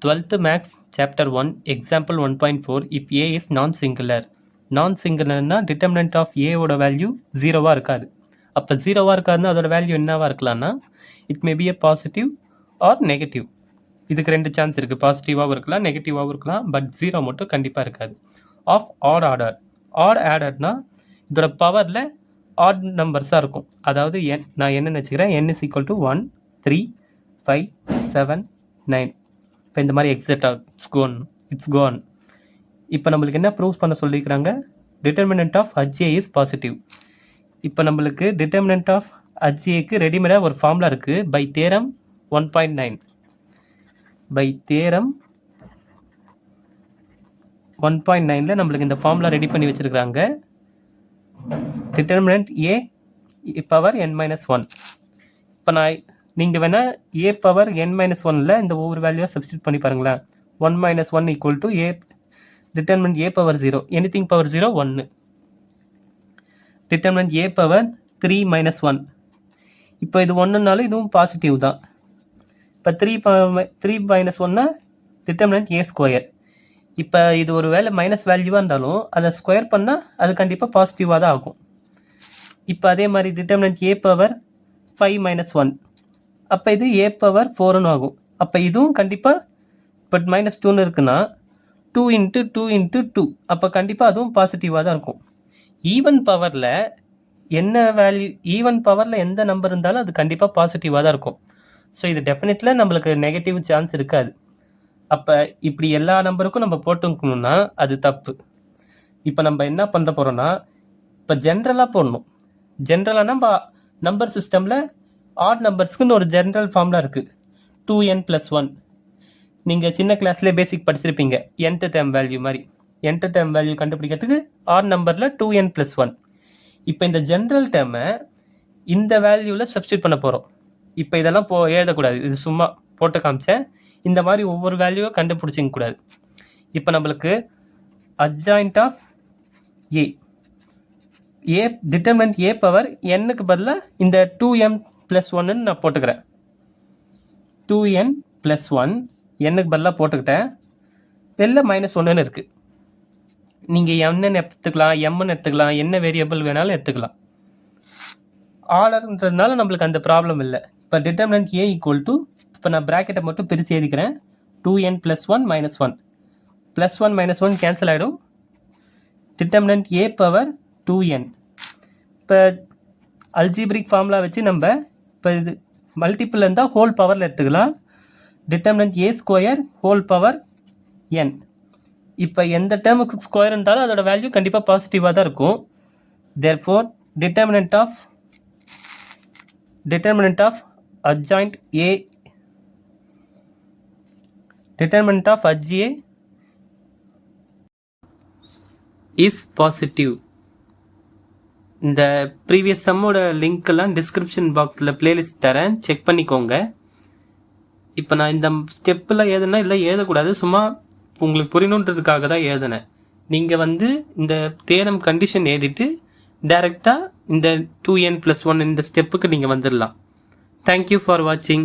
12th Max Chapter 1 Example 1.4 if A is non-singular. Non-singularனா determinant of A ஓட value ஜீரோவாக இருக்காது. அப்போ ஜீரோவாக இருக்காதுன்னா அதோட வேல்யூ என்னவா இருக்கலாம்னா it may be a positive or negative. இதுக்கு ரெண்டு சான்ஸ் இருக்குது, பாசிட்டிவாகவும் இருக்கலாம் நெகட்டிவாகவும் இருக்கலாம், பட் ஜீரோ மட்டும் கண்டிப்பாக இருக்காது. Of odd order. ஆட் ஆர்டர்னா இதோட பவரில் ஆட் நம்பர்ஸாக இருக்கும். அதாவது நான் என்ன நினச்சிக்கிறேன், n is equal to 1 3 5 7 9. இப்போ இந்த மாதிரி எக்ஸெட்ரா இட்ஸ் கோன். இப்போ நம்மளுக்கு என்ன ப்ரூவ் பண்ண சொல்லிக்கிறாங்க, determinant of HA is positive. இப்போ நம்மளுக்கு டிட்டர்மினன்ட் ஆஃப் HAக்கு ரெடிமேடாக ஒரு ஃபார்முலா இருக்குது, பை தேரம் 1.9. பை தேரம் 1.9ல நம்மளுக்கு இந்த ஃபார்முலா ரெடி பண்ணி வச்சுருக்காங்க. Determinant A power n-1. இப்போ நீங்கள் வேணால் A பவர் n-1ல் இந்த ஒவ்வொரு வேல்யூவாக சப்ஸ்டியூட் பண்ணி பாருங்களேன். 1 - 1 equal to A determinant A power 0, anything power 0 1. Determinant A power 3 - 1. இப்போ இது ஒன்றுனாலும் இதுவும் பாசிட்டிவ் தான். இப்போ 3 - 1னா டிட்டர்மினன்ட் A ஸ்கொயர். இப்போ இது ஒரு வேலை மைனஸ் வேல்யூவாக இருந்தாலும் அதை ஸ்கொயர் பண்ணால் அது கண்டிப்பாக பாசிட்டிவாக தான் ஆகும். இப்போ அதே மாதிரி டிட்டர்மினன்ட் A பவர் 5 - 1, அப்போ இது A பவர் 4ன்னு ஆகும். அப்போ இதுவும் கண்டிப்பாக பட் -2ன்னு இருக்குன்னா 2 × 2 × 2, அப்போ கண்டிப்பாக அதுவும் பாசிட்டிவாக தான் இருக்கும். ஈவன் பவரில் என்ன வேல்யூ, ஈவன் பவரில் எந்த நம்பர் இருந்தாலும் அது கண்டிப்பாக பாசிட்டிவாக தான் இருக்கும். ஸோ இது டெஃபினெட்லியாக நம்மளுக்கு நெகட்டிவ் சான்ஸ் இருக்காது. அப்போ இப்படி எல்லா நம்பருக்கும் நம்ம போட்டுக்கணும்னா அது தப்பு. இப்போ நம்ம என்ன பண்ண போகிறோம்னா, இப்போ ஜென்ரலாக போடணும். ஜென்ரலாக நம்ம நம்பர் சிஸ்டமில் ஆட் நம்பர்ஸ்க்குன்னு ஒரு ஜென்ரல் ஃபார்முலா இருக்குது, 2n + 1. நீங்கள் சின்ன கிளாஸ்லேயே பேசிக் படிச்சிருப்பீங்க, nth டேர்ம் வேல்யூ மாதிரி. nth டேர்ம் வேல்யூ கண்டுபிடிக்கிறதுக்கு ஆட் நம்பரில் 2n + 1. இப்போ இந்த ஜென்ரல் டேர்மை இந்த வேல்யூவில் சப்ஸ்டியூட் பண்ண போகிறோம். இப்போ இதெல்லாம் எழுதக்கூடாது, இது சும்மா போட்டு காமிச்சேன். இந்த மாதிரி ஒவ்வொரு வேல்யூவை கண்டுபிடிச்சிக்க கூடாது. இப்போ நம்மளுக்கு adjoint of A determinant A power nக்கு பதிலாக இந்த 2m + 1ன்னு நான் போட்டுக்கிறேன். 2n + 1 nக்கு பதிலாக போட்டுக்கிட்டேன். வெளில -1ன்னு இருக்குது. நீங்கள் என்னன்னு எடுத்துக்கலாம், எம்ன்னு எடுத்துக்கலாம், என்ன வேரியபிள் வேணாலும் எடுத்துக்கலாம். ஆர்டர்ன்றதுனால நம்மளுக்கு அந்த ப்ராப்ளம் இல்லை. இப்போ டிட்டர்மினன்ட் A ஈக்குவல் டு, இப்போ நான் ப்ராக்கெட்டை மட்டும் பிரித்து எழுதிக்கிறேன், 2n + 1 - 1. +1 - 1 கேன்சல் ஆகிடும். Determinant A power 2n. இப்போ அல்ஜிப்ரிக் ஃபார்முலா வச்சு நம்ம இப்போ இது மல்டிப்பிள் இருந்தால் ஹோல் பவரில் எடுத்துக்கலாம். Determinant A square whole power n. இப்போ எந்த டேர்முக்கு ஸ்கொயர் இருந்தாலும் அதோட வேல்யூ கண்டிப்பாக பாசிட்டிவாக தான் இருக்கும். Therefore determinant of adjoint A, determinant of HA is positive. இந்த ப்ரீவியஸ் சம்மோட லிங்க் எல்லாம் டிஸ்கிரிப்ஷன் பாக்ஸில் பிளேலிஸ்ட் தரேன், செக் பண்ணிக்கோங்க. இப்போ நான் இந்த ஸ்டெப்பில் எழுதுனா இல்லை எழுதக்கூடாது, சும்மா உங்களுக்கு புரியணுன்றதுக்காக தான் எழுதினேன். நீங்கள் இந்த தேரம் கண்டிஷன் எழுதிட்டு டைரெக்டாக இந்த 2n + 1 இந்த ஸ்டெப்புக்கு நீங்கள் வந்துடலாம். Thank you for watching.